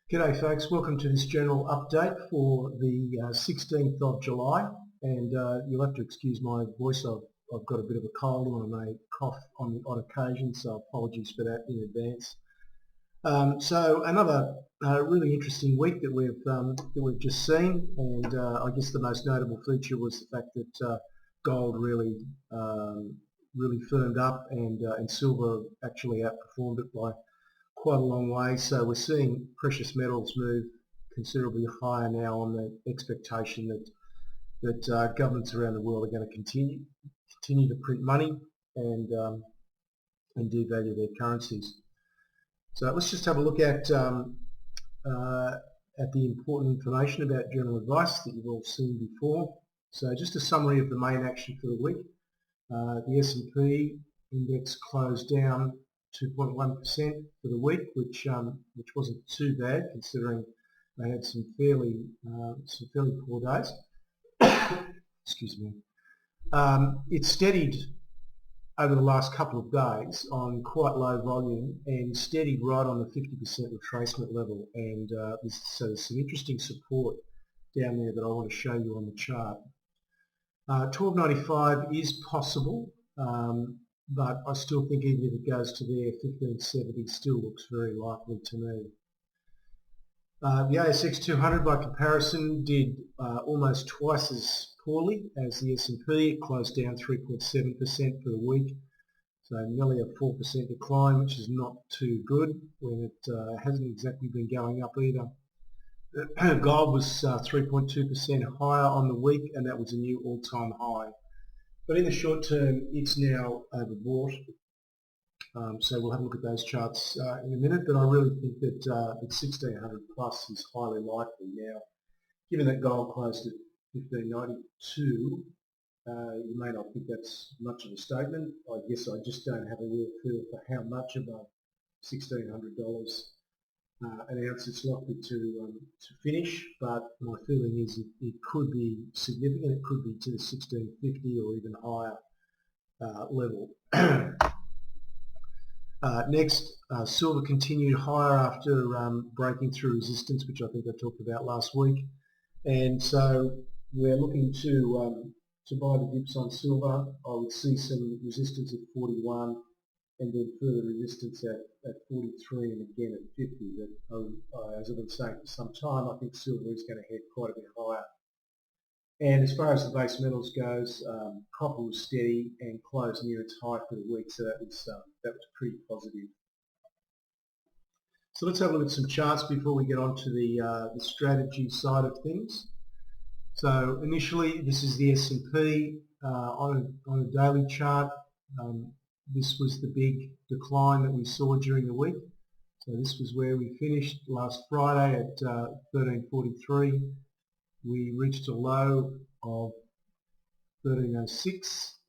G'day folks, welcome to this general update for the 16th of July, and you'll have to excuse my voice. I've got a bit of a cold and I may cough on the odd occasion, so apologies for that in advance. So another really interesting week that we've just seen, and I guess the most notable feature was the fact that gold really firmed up, and silver actually outperformed it by quite a long way. So we're seeing precious metals move considerably higher now on the expectation that governments around the world are going to continue to print money and devalue their currencies. So let's just have a look at the important information about general advice that you've all seen before. So just a summary of the main action for the week. The S&P index closed down 2.1% for the week, which wasn't too bad considering they had some fairly poor days. Excuse me. It steadied over the last couple of days on quite low volume and steadied right on the 50% retracement level, and so there's some interesting support down there that I want to show you on the chart. 1295 is possible. But I still think even if it goes to there, 1570 still looks very likely to me. The ASX 200 by comparison did almost twice as poorly as the S&P. It closed down 3.7% for the week, so nearly a 4% decline, which is not too good when it hasn't exactly been going up either. Gold was 3.2% higher on the week, and that was a new all-time high. But in the short term, it's now overbought. So we'll have a look at those charts in a minute. But I really think that 1600 plus is highly likely now. Given that gold closed at 1592, you may not think that's much of a statement. I guess I just don't have a real feel for how much above $1,600 an ounce it's likely to finish, but my feeling is it could be significant. It could be to the 1650 or even higher level. Next, silver continued higher after breaking through resistance, which I think I talked about last week, and so we're looking to buy the dips on silver. I would see some resistance at 41. And then further resistance at 43 and again at 50. But as I've been saying for some time, I think silver is going to head quite a bit higher. And as far as the base metals goes, copper was steady and closed near its high for the week, so that was pretty positive. So let's have a look at some charts before we get on to the strategy side of things. So initially, this is the S&P on a daily chart. This was the big decline that we saw during the week. So this was where we finished last Friday at 1343. We reached a low of 1306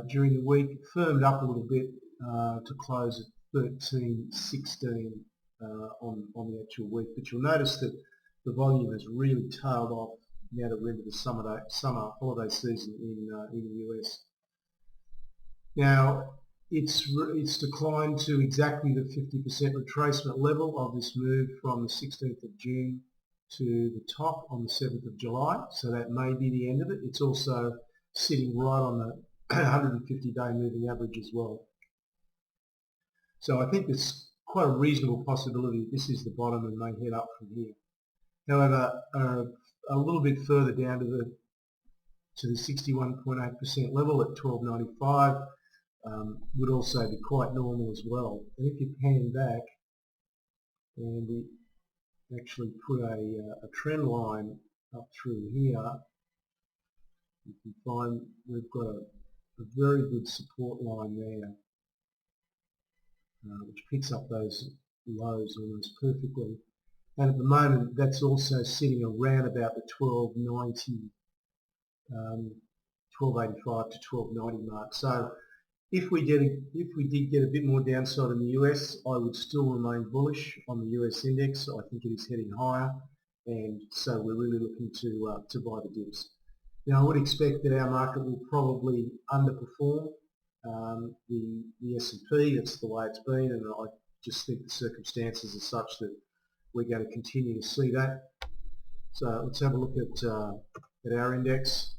during the week, firmed up a little bit to close at 1316 on the actual week. But you'll notice that the volume has really tailed off now that we're into the summer holiday season in the US. Now, it's declined to exactly the 50% retracement level of this move from the 16th of June to the top on the 7th of July, so that may be the end of it. It's also sitting right on the 150-day moving average as well. So I think there's quite a reasonable possibility that this is the bottom and may head up from here. However, a little bit further down to the 61.8% level at 1295, would also be quite normal as well. And if you pan back and we actually put a trend line up through here, you can find we've got a very good support line there, which picks up those lows almost perfectly. And at the moment, that's also sitting around about the 1290, 1285 to 1290 mark. So if we did get a bit more downside in the US, I would still remain bullish on the US index. I think it is heading higher, and so we're really looking to buy the dips. Now, I would expect that our market will probably underperform the S&P. That's the way it's been, and I just think the circumstances are such that we're going to continue to see that. So let's have a look at our index.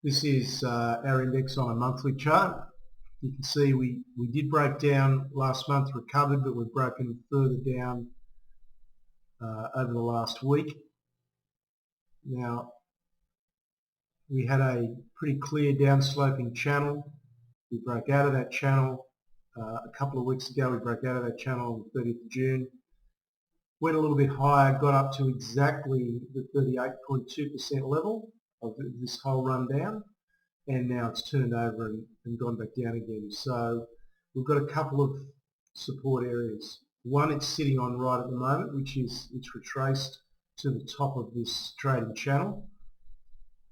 This is our index on a monthly chart. You can see we did break down last month, recovered, but we've broken further down over the last week. Now, we had a pretty clear downsloping channel. We broke out of that channel a couple of weeks ago. We broke out of that channel on the 30th of June. Went a little bit higher, got up to exactly the 38.2% level of this whole rundown, and now it's turned over and gone back down again. So we've got a couple of support areas. One it's sitting on right at the moment, which is it's retraced to the top of this trading channel.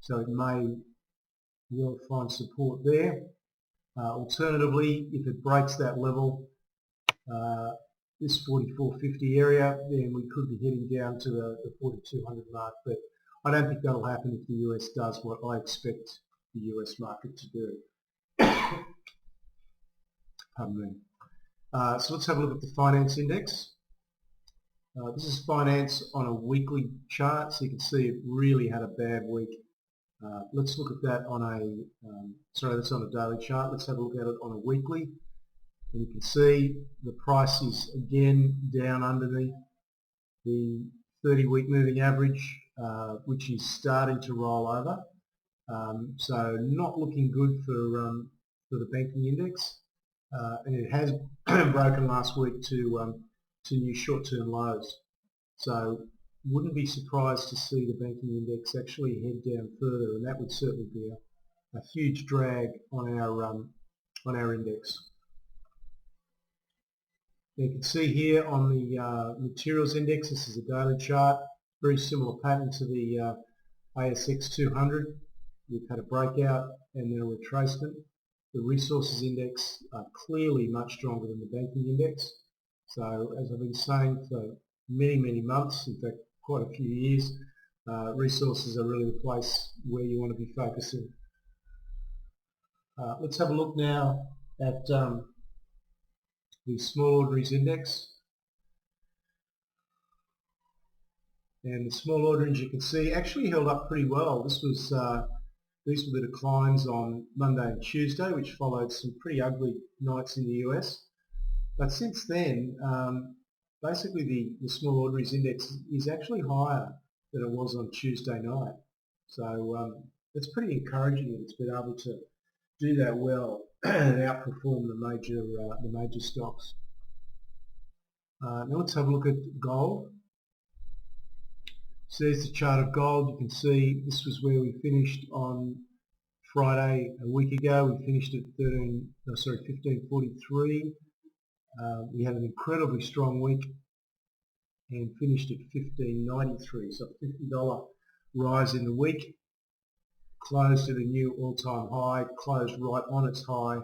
So it may well find support there. Alternatively, if it breaks that level, this 44.50 area, then we could be heading down to the 4,200 mark. But I don't think that'll happen if the US does what I expect the US market to do. Pardon me. So let's have a look at the finance index. This is finance on a weekly chart, so you can see it really had a bad week. Let's look at that on that's on a daily chart. Let's have a look at it on a weekly. And you can see the price is again down underneath the 30-week moving average, which is starting to roll over. So not looking good for the banking index. And it has broken last week to new short-term lows. So wouldn't be surprised to see the banking index actually head down further, and that would certainly be a huge drag on our index. You can see here on the materials index, this is a daily chart, very similar pattern to the ASX 200. We've had a breakout and then a retracement. The resources index are clearly much stronger than the banking index. So as I've been saying for many, many months, in fact quite a few years, resources are really the place where you want to be focusing. Let's have a look now at the Small Ordinaries Index. And the Small Ordinaries, you can see, actually held up pretty well. These were the declines on Monday and Tuesday, which followed some pretty ugly nights in the US. But since then, basically the Small Ordinaries Index is actually higher than it was on Tuesday night. So it's pretty encouraging that it's been able to do that well and outperform the major stocks. Now let's have a look at gold. So there's the chart of gold. You can see this was where we finished on Friday a week ago. We finished at 1543. We had an incredibly strong week and finished at 1593. So $50 rise in the week. Closed at a new all-time high, closed right on its high.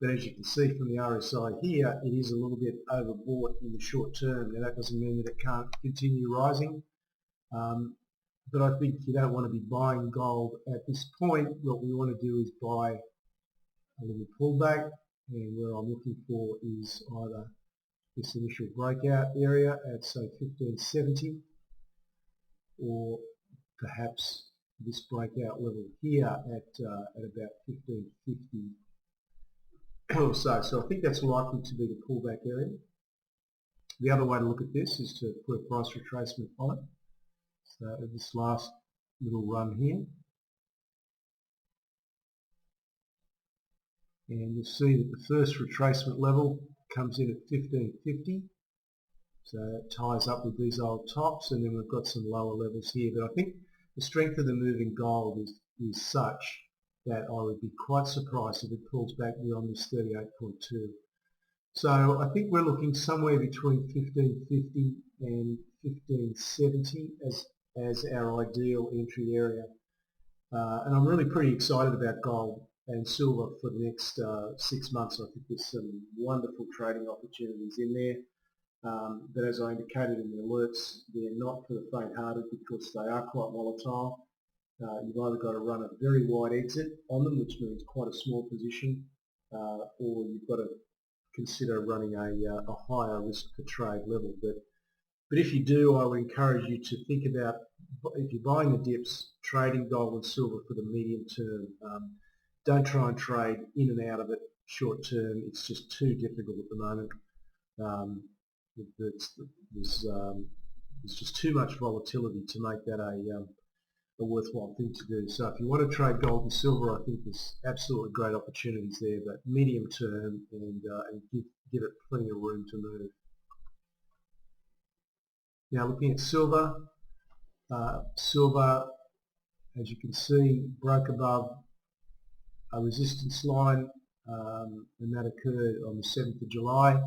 But as you can see from the RSI here, it is a little bit overbought in the short term. Now that doesn't mean that it can't continue rising. But I think you don't want to be buying gold at this point. What we want to do is buy a little pullback, and where I'm looking for is either this initial breakout area at say 1570, or perhaps this breakout level here at about 1550 or so. So I think that's likely to be the pullback area. The other way to look at this is to put a price retracement on it. So this last little run here, and you'll see that the first retracement level comes in at 1550. So it ties up with these old tops, and then we've got some lower levels here. But I think the strength of the move in gold is such that I would be quite surprised if it pulls back beyond this 38.2. So I think we're looking somewhere between 1550 and 1570 as our ideal entry area. And I'm really pretty excited about gold and silver for the next 6 months. I think there's some wonderful trading opportunities in there. But as I indicated in the alerts, they're not for the faint-hearted because they are quite volatile. You've either got to run a very wide exit on them, which means quite a small position, or you've got to consider running a higher risk per trade level. But if you do, I would encourage you to think about, if you're buying the dips, trading gold and silver for the medium term. Don't try and trade in and out of it short term. It's just too difficult at the moment. There's just too much volatility to make that a worthwhile thing to do. So if you want to trade gold and silver, I think there's absolutely great opportunities there, but medium term and give it plenty of room to move. Now looking at silver, silver, as you can see, broke above a resistance line, and that occurred on the 7th of July.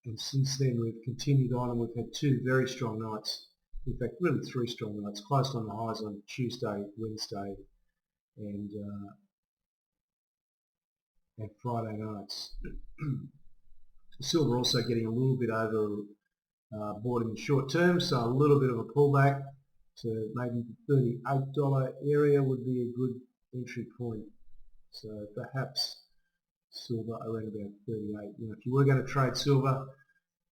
And since then we've continued on, and we've had two very strong nights. In fact, really three strong nights. Closed on the highs on Tuesday, Wednesday, and Friday nights. Silver also getting a little bit over bought in the short term, so a little bit of a pullback to maybe the $38 area would be a good entry point. So perhaps silver around about 38. You know, if you were going to trade silver,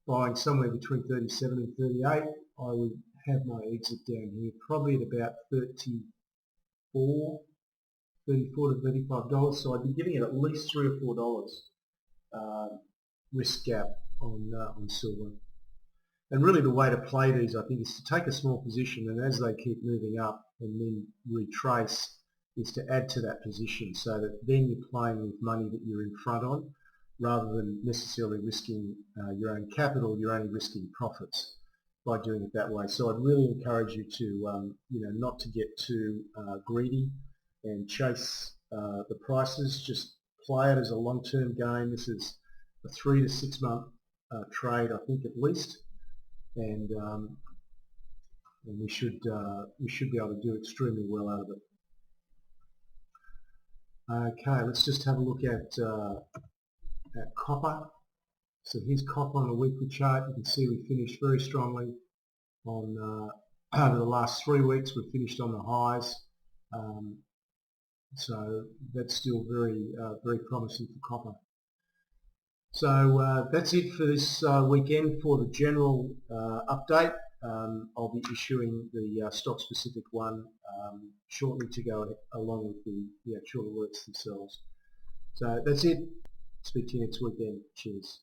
buying somewhere between 37 and 38, I would have my exit down here, probably at about 34 to $35. So I'd be giving it at least $3 or $4 risk gap on silver. And really the way to play these, I think, is to take a small position, and as they keep moving up and then retrace, is to add to that position, so that then you're playing with money that you're in front on, rather than necessarily risking your own capital. You're only risking profits by doing it that way. So I'd really encourage you to, not to get too greedy and chase the prices. Just play it as a long-term game. This is a 3 to 6 month trade, I think, at least. And we should be able to do extremely well out of it. Okay, let's just have a look at copper. So here's copper on the weekly chart. You can see we finished very strongly on over the last 3 weeks. We finished on the highs, so that's still very promising for copper. So that's it for this weekend for the general update. I'll be issuing the stock-specific one shortly to go along with the actual alerts themselves. So that's it. Speak to you next weekend. Cheers.